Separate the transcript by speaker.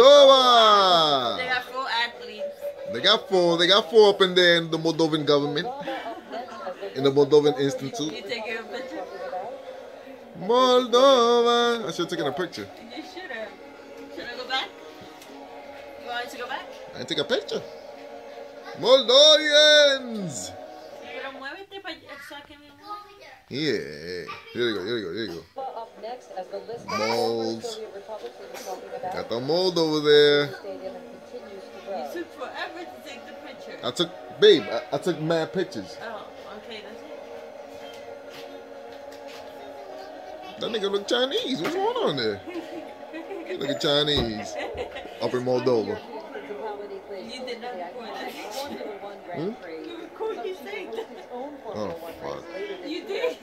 Speaker 1: Moldova!
Speaker 2: They got 4 athletes.
Speaker 1: They got four up in there in the Moldovan government. In the Moldovan Institute.
Speaker 2: You taking a picture?
Speaker 1: Moldova! I should have taken a picture.
Speaker 2: You should have. Should I go back? You want to go back?
Speaker 1: I didn't take a picture. Moldovians!
Speaker 2: Pero muévete para que me mueva.
Speaker 1: Yeah. Here you go, here you go, here you go.
Speaker 3: Up next, as the list of
Speaker 1: Molds.
Speaker 3: Soviet republics we were talking about,
Speaker 1: Got the mold over there.
Speaker 3: stadium and continues to
Speaker 2: You
Speaker 3: grow.
Speaker 2: took forever to take the picture.
Speaker 1: I took mad pictures.
Speaker 2: Oh, okay, that's it.
Speaker 1: That nigga look Chinese. What's going on there? He look at Chinese. Up in Moldova.
Speaker 2: You did not record that.
Speaker 1: Hmm?
Speaker 2: You recorded you saying that.
Speaker 1: Oh, fuck.
Speaker 2: You did.